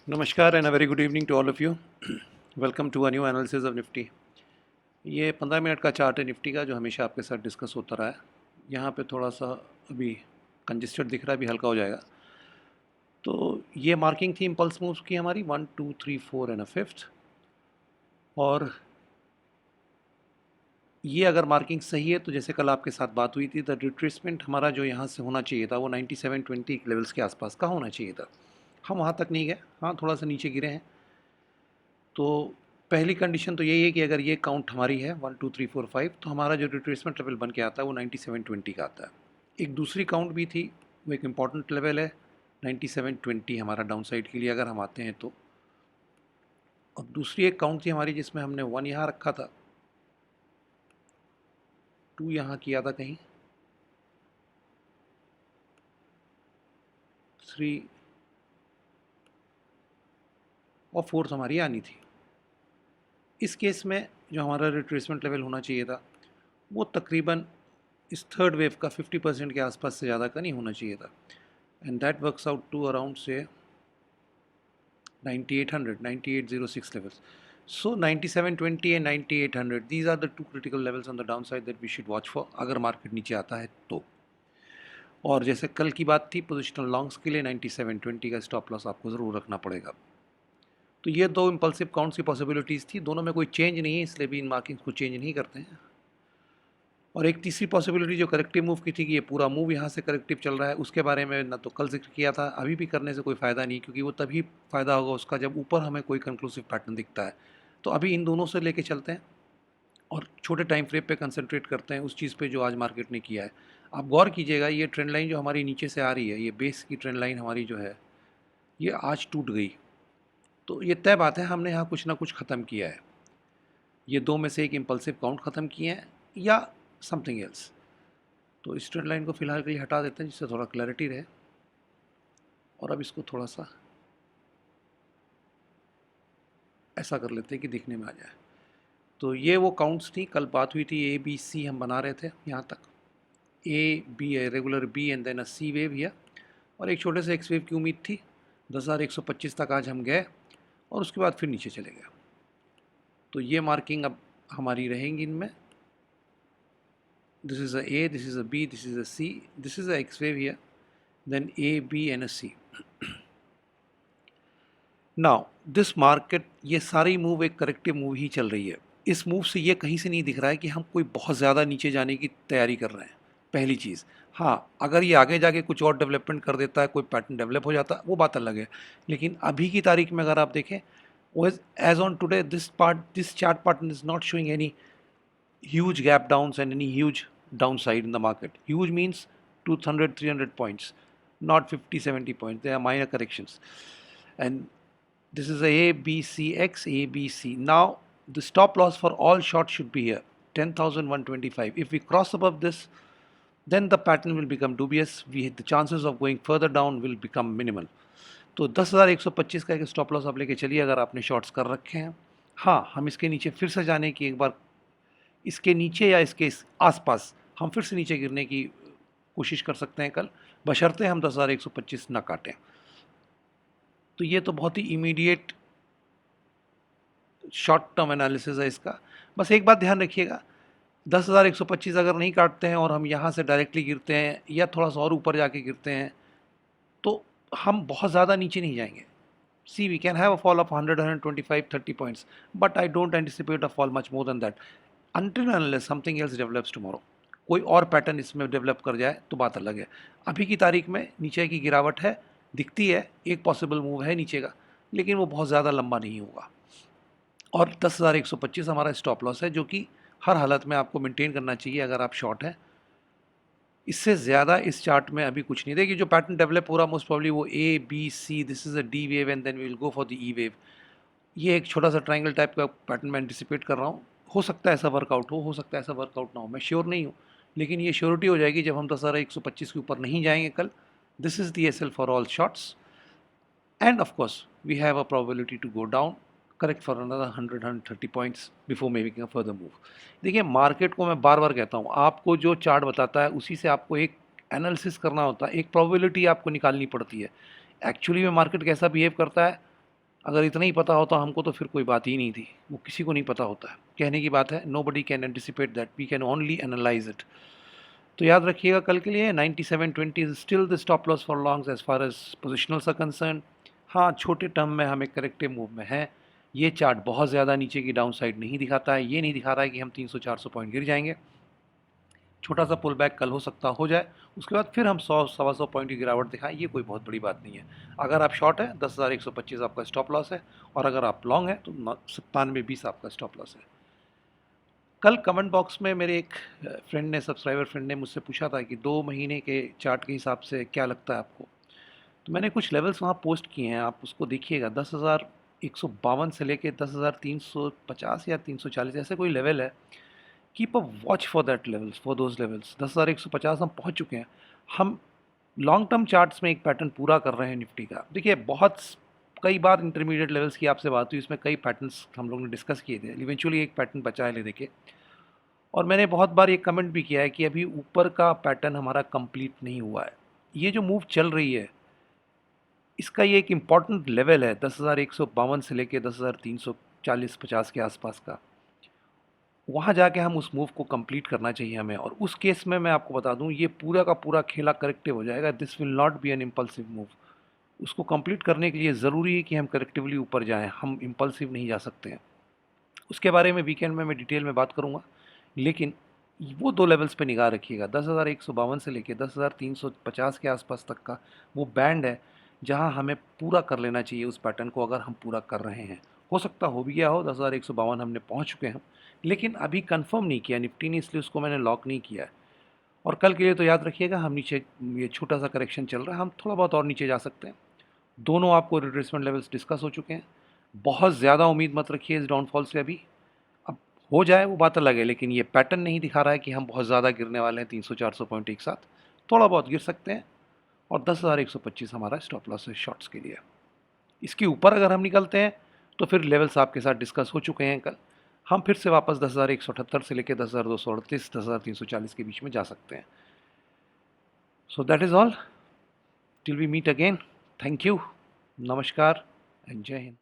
नमस्कार and a very good evening to all of you. Welcome to a new analysis of Nifty. ये 15 minute का chart है Nifty का, जो हमेशा आपके साथ डिस्कस होता रहा है। यहाँ पे थोड़ा सा अभी कंजेस्टेड दिख रहा है, अभी हल्का हो जाएगा। तो ये मार्किंग थी इम्पल्स मूव्स की हमारी 1 2 3 4 एंड अ फिफ्थ। और ये अगर मार्किंग सही है तो जैसे कल आपके साथ बात हुई थी, द रिट्रेसमेंट हमारा जो यहाँ से होना चाहिए था वो 9720 लेवल्स के आसपास का होना चाहिए था। हम वहाँ तक नहीं गए, हाँ थोड़ा सा नीचे गिरे हैं। तो पहली कंडीशन तो यही है कि अगर ये काउंट हमारी है 1 2 3 4 5, तो हमारा जो रिट्रेसमेंट लेवल बन के आता है वो 9720 का आता है। एक दूसरी काउंट भी थी, वो एक इम्पॉर्टेंट लेवल है 9720 हमारा डाउन साइड के लिए अगर हम आते हैं तो। और दूसरी एक काउंट थी हमारी जिसमें हमने 1 यहाँ रखा था, 2 यहाँ किया था कहीं, 3 और 4 हमारी आनी थी। इस केस में जो हमारा रिट्रेसमेंट लेवल होना चाहिए था वो तकरीबन इस थर्ड वेव का 50% के आसपास से ज़्यादा का नहीं होना चाहिए था। And that works out to around से 9800, 9806 levels. So 9720 and 9800, these are the two critical levels on the downside that we should watch for अगर मार्केट नीचे आता है तो। और जैसे कल की बात थी, पोजिशनल लॉन्ग्स के लिए 9720 का स्टॉप लॉस आपको ज़रूर रखना पड़ेगा। तो ये दो इम्पल्सिव काउंट्स की पॉसिबिलिटीज़ थी, दोनों में कोई चेंज नहीं है, इसलिए भी इन मार्किंग्स को चेंज नहीं करते हैं। और एक तीसरी पॉसिबिलिटी जो करेक्टिव मूव की थी कि ये पूरा मूव यहाँ से करेक्टिव चल रहा है, उसके बारे में ना तो कल जिक्र किया था, अभी भी करने से कोई फ़ायदा नहीं, क्योंकि वो तभी फ़ायदा होगा उसका जब ऊपर हमें कोई कंक्लूसिव पैटर्न दिखता है। तो अभी इन दोनों से लेके चलते हैं और छोटे टाइम फ्रेम पे कंसंट्रेट करते हैं उस चीज़ पे जो आज मार्केट ने किया है। आप गौर कीजिएगा, ये ट्रेंड लाइन जो हमारी नीचे से आ रही है, ये बेस की ट्रेंड लाइन हमारी जो है, ये आज टूट गई। तो ये तय बात है, हमने यहाँ कुछ ना कुछ ख़त्म किया है। ये दो में से एक इम्पल्सिव काउंट ख़त्म किए हैं या समथिंग एल्स। तो इस ट्रेंड लाइन को फिलहाल के लिए हटा देते हैं जिससे थोड़ा क्लैरिटी रहे। और अब इसको थोड़ा सा ऐसा कर लेते हैं कि दिखने में आ जाए। तो ये वो काउंट्स थी, कल बात हुई थी, ए बी सी हम बना रहे थे यहाँ तक, ए बी है regular B and then a C wave here, और एक छोटे से एक्स वेव की उम्मीद थी। 10,125 तक आज हम गए और उसके बाद फिर नीचे चले गए। तो ये मार्किंग अब हमारी रहेंगी इनमें, this is a A, this is a B, this is a C, this is a X wave here, then A B and a C. Now this market, ये सारी मूव एक करेक्टिव मूव ही चल रही है। इस मूव से ये कहीं से नहीं दिख रहा है कि हम कोई बहुत ज़्यादा नीचे जाने की तैयारी कर रहे हैं, पहली चीज़। हाँ, अगर ये आगे जाके कुछ और डेवलपमेंट कर देता है, कोई पैटर्न डेवलप हो जाता है, वो बात अलग है। लेकिन अभी की तारीख में अगर आप देखें, as on today this chart pattern is not showing any huge gap downs and any huge downside in the market. Huge means 200, 300 points, not 50, 70 points. They are minor corrections. And this is A, B, C, X, A, B, C. Now, the stop loss for all shorts should be here, 10,125. If we cross above this, then the pattern will become dubious. The chances of going further down will become minimal. तो 10,125 का एक stop loss आप लेके चलिए अगर आपने shorts कर रखे हैं। हाँ, हम इसके नीचे फिर से जाने की एक बार, इसके नीचे या इसके आसपास हम फिर से नीचे गिरने की कोशिश कर सकते हैं कल, बशर्ते हम 10,125 ना काटें। तो ये तो बहुत ही इमीडिएट शॉर्ट टर्म एनालिसिस है इसका। बस एक बात ध्यान रखिएगा, 10,125 अगर नहीं काटते हैं और हम यहाँ से डायरेक्टली गिरते हैं या थोड़ा सा और ऊपर जाके गिरते हैं, तो हम बहुत ज़्यादा नीचे नहीं जाएंगे। See, we can have a fall of 100, 125, 30 points, but I don't anticipate a fall much more than that until and unless something else develops tomorrow. कोई और पैटर्न इसमें डेवलप कर जाए तो बात अलग है। अभी की तारीख में नीचे की गिरावट है, दिखती है, एक पॉसिबल मूव है नीचे का, लेकिन वो बहुत ज़्यादा लंबा नहीं होगा। और 10,125 हमारा स्टॉप लॉस है, जो कि हर हालत में आपको मेंटेन करना चाहिए अगर आप शॉर्ट हैं। इससे ज़्यादा इस चार्ट में अभी कुछ नहीं। देखिए जो पैटर्न डेवलप हो रहा मोस्ट प्रॉब्ली वो A B C, this is a D wave and then we will go for the E wave. ये एक छोटा सा ट्रायंगल टाइप का पैटर्न मैं एंटिसिपेट कर रहा हूँ। हो सकता है ऐसा वर्कआउट हो सकता है ऐसा वर्कआउट ना हो, मैं श्योर नहीं हूँ, लेकिन ये श्योरिटी हो जाएगी जब हम 10,125 के ऊपर नहीं जाएंगे कल। This is the S L for all shorts and of course we have a probability to go down, correct for another 100-130 points before making a further move. देखिए मार्केट को मैं बार बार कहता हूँ, आपको जो चार्ट बताता है उसी से आपको एक एनालिसिस करना होता है, एक प्रोबेबिलिटी आपको निकालनी पड़ती है। एक्चुअली में मार्केट कैसा बिहेव करता है अगर इतना ही पता होता हमको तो फिर कोई बात ही नहीं थी, वो किसी को नहीं पता होता है, कहने की बात है, nobody can anticipate that, we can only analyse it. तो याद रखिएगा कल के लिए 9720 is still the stop loss for longs as far as positionals are concern. हाँ, छोटे टर्म में हम एक करेक्टिव मूव में हैं। ये चार्ट बहुत ज़्यादा नीचे की डाउन साइड नहीं दिखाता है, ये नहीं दिखा रहा है कि हम 300-400 पॉइंट गिर जाएंगे। छोटा सा पुल बैक कल हो सकता हो जाए, उसके बाद फिर हम 100-125 पॉइंट की गिरावट दिखाएं, ये कोई बहुत बड़ी बात नहीं है। अगर आप शॉर्ट है 10,125 आपका स्टॉप लॉस है, और अगर आप लॉन्ग है तो 9720 आपका स्टॉप लॉस है। कल कमेंट बॉक्स में मेरे एक फ्रेंड ने, सब्सक्राइबर फ्रेंड ने मुझसे पूछा था कि 2 महीने के चार्ट के हिसाब से क्या लगता है आपको। तो मैंने कुछ लेवल्स वहाँ पोस्ट किए हैं, आप उसको देखिएगा। 10,152 से लेके 10,350 या 340 ऐसे कोई लेवल है। Keep a watch for that levels, for those levels. 10,150 हम पहुँच चुके हैं। हम लॉन्ग टर्म चार्ट्स में एक पैटर्न पूरा कर रहे हैं निफ्टी का। देखिए, बहुत कई बार इंटरमीडिएट लेवल्स की आपसे बात हुई, इसमें कई पैटर्न्स हम लोग ने डिस्कस किए थे। इवेंचुअली एक पैटर्न बचा है लेने के, और मैंने बहुत बार ये कमेंट भी किया है कि अभी ऊपर का पैटर्न हमारा कंप्लीट नहीं हुआ है। ये जो मूव चल रही है, इसका ये एक इम्पॉर्टेंट लेवल है 10,152 से लेके 10,340-50 के आसपास का। वहाँ जाके हम उस मूव को कंप्लीट करना चाहिए हमें, और उस केस में मैं आपको बता दूँ, ये पूरा का पूरा खेला करेक्टिव हो जाएगा। This will not be N impulsive move. उसको कंप्लीट करने के लिए ज़रूरी है कि हम करेक्टिवली ऊपर जाएँ, हम इम्पल्सिव नहीं जा सकते हैं। उसके बारे में वीकेंड में मैं डिटेल में बात करूँगा, लेकिन वो 2 लेवल्स पे निगाह रखिएगा। 10,152 से लेके 10,350 के आसपास तक का वो बैंड है, जहाँ हमें पूरा कर लेना चाहिए उस पैटर्न को, अगर हम पूरा कर रहे हैं। हो सकता हो भी गया हो, 10,152 हमने पहुँच चुके हैं, लेकिन अभी कंफर्म नहीं किया निफ्टी ने, इसलिए उसको मैंने लॉक नहीं किया है। और कल के लिए तो याद रखिएगा, हम नीचे, ये छोटा सा करेक्शन चल रहा है, हम थोड़ा बहुत और नीचे जा सकते हैं। दोनों आपको रिट्रेसमेंट लेवल्स डिस्कस हो चुके हैं। बहुत ज़्यादा उम्मीद मत रखिए इस डाउनफॉल से अभी। अब हो जाए वो बात अलग है, लेकिन ये पैटर्न नहीं दिखा रहा है कि हम बहुत ज़्यादा गिरने वाले हैं 300-400 पॉइंट एक साथ। थोड़ा बहुत गिर सकते हैं, और 10,125 हमारा स्टॉप लॉस है शॉर्ट्स के लिए। इसके ऊपर अगर हम निकलते हैं तो फिर लेवल्स आपके साथ डिस्कस हो चुके हैं कल। हम फिर से वापस 10,178 से लेकर 10,238, 10,340 के बीच में जा सकते हैं। So that is all, till we meet again. Thank you, नमस्कार एंड जय हिंद।